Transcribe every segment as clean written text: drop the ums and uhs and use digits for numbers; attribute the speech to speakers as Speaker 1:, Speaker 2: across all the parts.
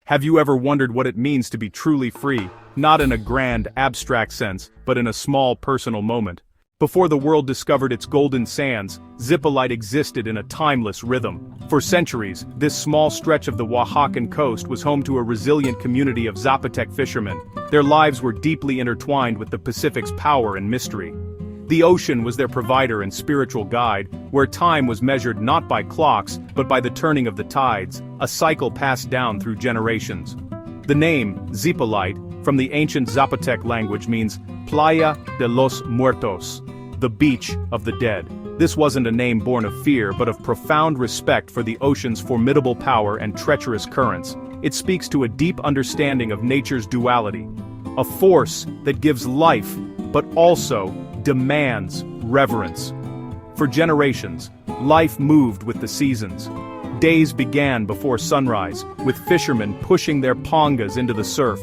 Speaker 1: Have you ever wondered what it means to be truly free, not in a grand, abstract sense, but in a small, personal moment? Before the world discovered its golden sands, Zipolite existed in a timeless rhythm. For centuries, this small stretch of the Oaxacan coast was home to a resilient community of Zapotec fishermen. Their lives were deeply intertwined with the Pacific's power and mystery. The ocean was their provider and spiritual guide, where time was measured not by clocks, but by the turning of the tides, a cycle passed down through generations. The name, Zipolite, from the ancient Zapotec language means Playa de los Muertos, the beach of the dead. This wasn't a name born of fear but of profound respect for the ocean's formidable power and treacherous currents. It speaks to a deep understanding of nature's duality, a force that gives life, but also demands reverence. For generations, life moved with the seasons. Days began before sunrise, with fishermen pushing their pongas into the surf.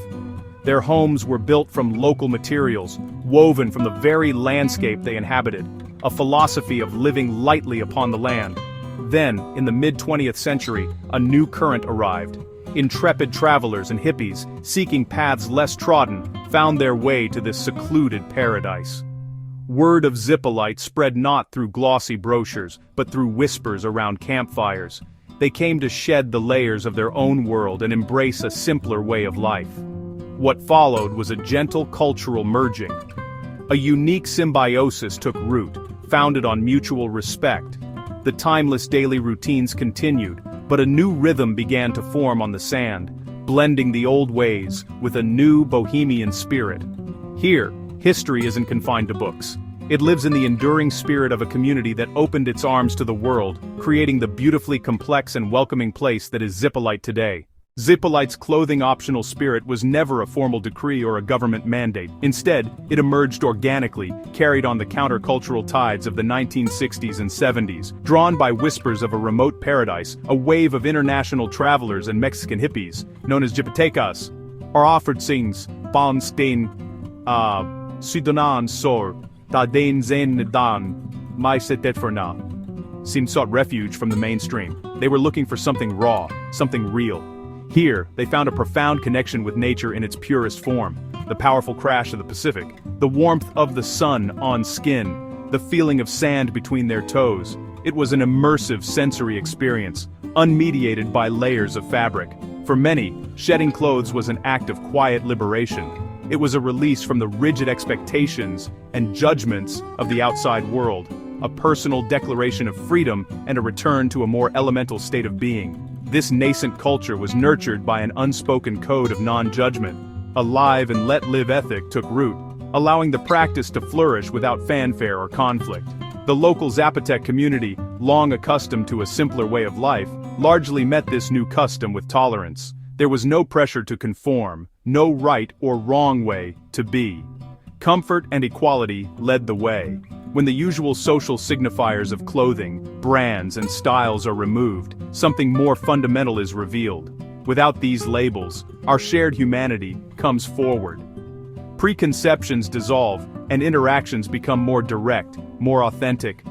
Speaker 1: Their homes were built from local materials, woven from the very landscape they inhabited, a philosophy of living lightly upon the land. Then, in the mid-20th century, a new current arrived. Intrepid travelers and hippies, seeking paths less trodden, found their way to this secluded paradise. Word of Zipolite spread not through glossy brochures, but through whispers around campfires. They came to shed the layers of their own world and embrace a simpler way of life. What followed was a gentle cultural merging. A unique symbiosis took root, founded on mutual respect. The timeless daily routines continued, but a new rhythm began to form on the sand, blending the old ways with a new bohemian spirit. Here, history isn't confined to books. It lives in the enduring spirit of a community that opened its arms to the world, creating the beautifully complex and welcoming place that is Zipolite today. Zipolite's clothing-optional spirit was never a formal decree or a government mandate. Instead, it emerged organically, carried on the countercultural tides of the 1960s and 70s. Drawn by whispers of a remote paradise, a wave of international travelers and Mexican hippies, known as Zapotecas, are offered sings, Bons den, Sidonan Sor, Da Den Zen Dan, Mai Setet Ferna. Seemed sought refuge from the mainstream. They were looking for something raw, something real. Here, they found a profound connection with nature in its purest form, the powerful crash of the Pacific, the warmth of the sun on skin, the feeling of sand between their toes. It was an immersive sensory experience, unmediated by layers of fabric. For many, shedding clothes was an act of quiet liberation. It was a release from the rigid expectations and judgments of the outside world, a personal declaration of freedom and a return to a more elemental state of being. This nascent culture was nurtured by an unspoken code of non-judgment. A live and let live ethic took root, allowing the practice to flourish without fanfare or conflict. The local Zapotec community, long accustomed to a simpler way of life, largely met this new custom with tolerance. There was no pressure to conform, no right or wrong way to be. Comfort and equality led the way. When the usual social signifiers of clothing, brands, and styles are removed, something more fundamental is revealed. Without these labels, our shared humanity comes forward. Preconceptions dissolve, and interactions become more direct, more authentic.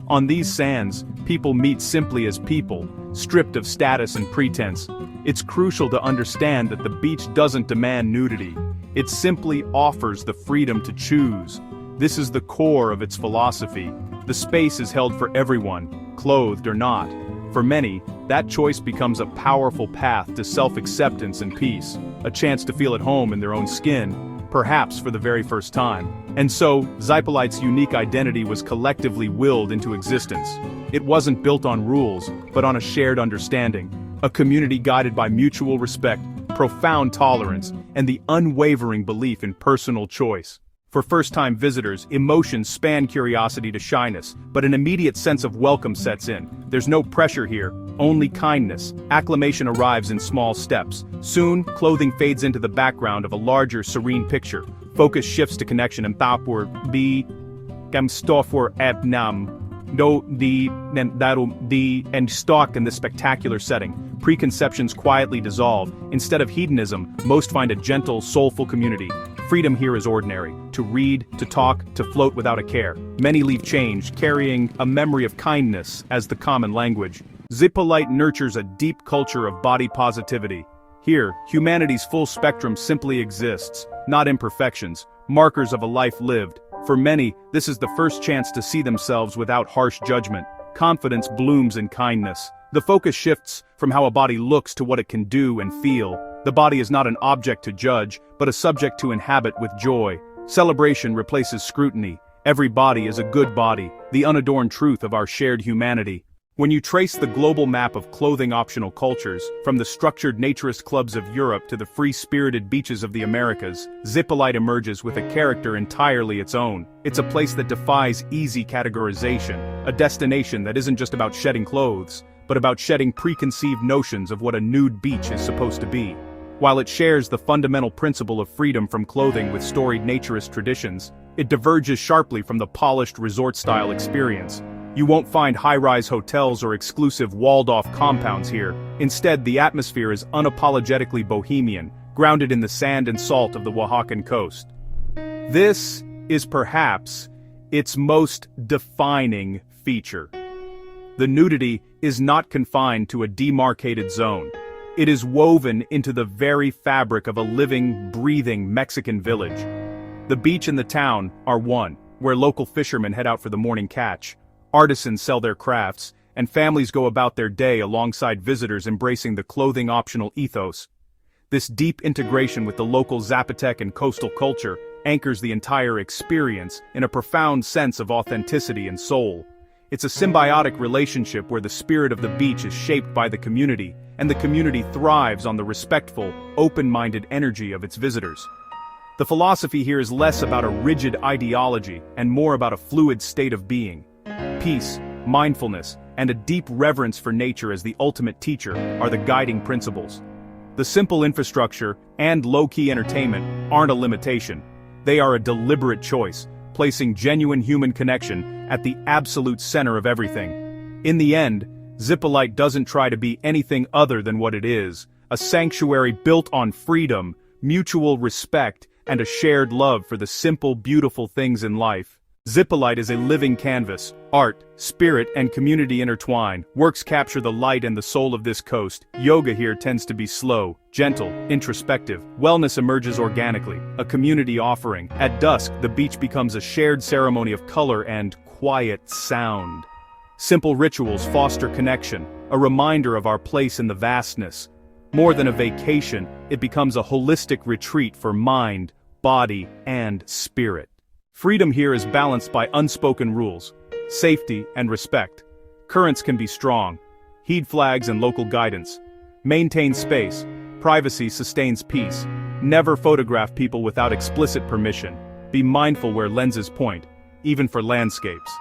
Speaker 1: On these sands, people meet simply as people, stripped of status and pretense. It's crucial to understand that the beach doesn't demand nudity. It simply offers the freedom to choose. This is the core of its philosophy. The space is held for everyone, clothed or not. For many, that choice becomes a powerful path to self-acceptance and peace, a chance to feel at home in their own skin, perhaps for the very first time. And so, Zipolite's unique identity was collectively willed into existence. It wasn't built on rules, but on a shared understanding, a community guided by mutual respect, profound tolerance, and the unwavering belief in personal choice. For first-time visitors, emotions span curiosity to shyness, but an immediate sense of welcome sets in. There's no pressure here, only kindness. Acclimation arrives in small steps. Soon, clothing fades into the background of a larger, serene picture. Focus shifts to connection and tapor be gamstofor abnam. No the and stalk in this spectacular setting. Preconceptions quietly dissolve. Instead of hedonism, most find a gentle, soulful community. Freedom here is ordinary, to read, to talk, to float without a care. Many leave changed, carrying a memory of kindness as the common language. Zipolite nurtures a deep culture of body positivity. Here, humanity's full spectrum simply exists, not imperfections, markers of a life lived. For many, this is the first chance to see themselves without harsh judgment. Confidence blooms in kindness. The focus shifts from how a body looks to what it can do and feel. The body is not an object to judge, but a subject to inhabit with joy. Celebration replaces scrutiny. Every body is a good body, the unadorned truth of our shared humanity. When you trace the global map of clothing-optional cultures, from the structured naturist clubs of Europe to the free-spirited beaches of the Americas, Zipolite emerges with a character entirely its own. It's a place that defies easy categorization, a destination that isn't just about shedding clothes, but about shedding preconceived notions of what a nude beach is supposed to be. While it shares the fundamental principle of freedom from clothing with storied naturist traditions, it diverges sharply from the polished resort-style experience. You won't find high-rise hotels or exclusive walled-off compounds here. Instead, the atmosphere is unapologetically bohemian, grounded in the sand and salt of the Oaxacan coast. This is perhaps its most defining feature. The nudity is not confined to a demarcated zone. It is woven into the very fabric of a living, breathing Mexican village. The beach and the town are one, where local fishermen head out for the morning catch. Artisans sell their crafts, and families go about their day alongside visitors embracing the clothing-optional ethos. This deep integration with the local Zapotec and coastal culture anchors the entire experience in a profound sense of authenticity and soul. It's a symbiotic relationship where the spirit of the beach is shaped by the community, and the community thrives on the respectful, open-minded energy of its visitors. The philosophy here is less about a rigid ideology and more about a fluid state of being. Peace, mindfulness, and a deep reverence for nature as the ultimate teacher are the guiding principles. The simple infrastructure and low-key entertainment aren't a limitation. They are a deliberate choice, placing genuine human connection at the absolute center of everything. In the end, Zipolite doesn't try to be anything other than what it is, a sanctuary built on freedom, mutual respect, and a shared love for the simple, beautiful things in life. Zipolite is a living canvas. Art, spirit, and community intertwine. Works capture the light and the soul of this coast. Yoga here tends to be slow, gentle, introspective. Wellness emerges organically, a community offering. At dusk, the beach becomes a shared ceremony of color and quiet sound. Simple rituals foster connection, a reminder of our place in the vastness. More than a vacation, it becomes a holistic retreat for mind, body, and spirit. Freedom here is balanced by unspoken rules, safety and respect. Currents can be strong. Heed flags and local guidance. Maintain space. Privacy sustains peace. Never photograph people without explicit permission. Be mindful where lenses point, even for landscapes.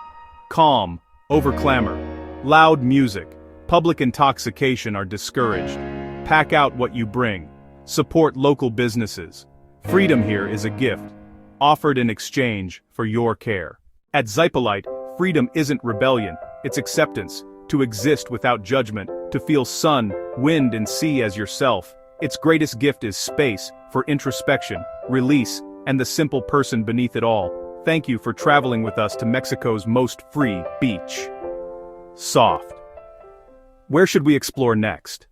Speaker 1: Calm, over clamor. Loud music. Public intoxication are discouraged. Pack out what you bring. Support local businesses. Freedom here is a gift, offered in exchange for your care. At Zipolite, freedom isn't rebellion, it's acceptance, to exist without judgment, to feel sun, wind, and sea as yourself. Its greatest gift is space, for introspection, release, and the simple person beneath it all. Thank you for traveling with us to Mexico's most free beach. Soft. Where should we explore next?